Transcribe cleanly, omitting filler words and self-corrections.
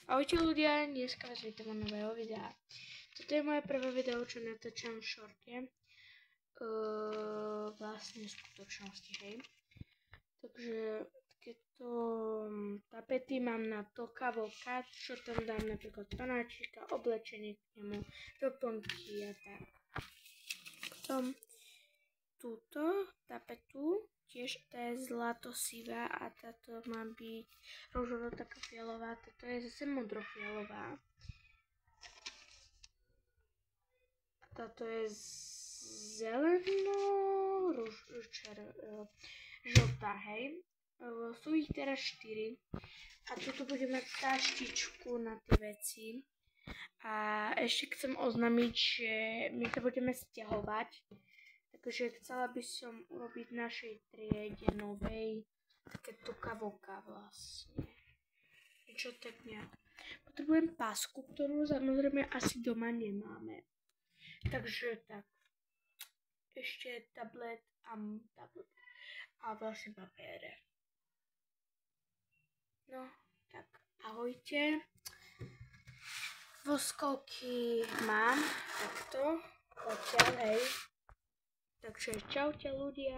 Ahojte ľudia, dneska vás vítam u nového videa. Toto je moje prvé video, čo natáčam v šorte. Vlastne v skutočnosti, hej. Takže takéto tapety mám na to kavokat, čo tam dám napríklad panáčika, oblečenie k nemu, doplnky a tak. Potom túto tapetu, tiež tá je zlatosivá a táto má byť ružovo taká fialová, táto je zase modrofialová. A táto je žltá, hej. Sú ich teraz 4 a tuto budem mať taštičku na tie veci. A ešte chcem oznámiť, že my to budeme stiahovať. Takže chcela by som urobiť v našej triede novej takéto kavoka vlastne. Niečo tak nejak. Potrebujem pásku, ktorú samozrejme asi doma nemáme. Takže tak. Ešte tablet a vlastne papiere. No, tak ahojte. Voskovky mám takto. Zatiaľ, hej. Takže čaute ľudia.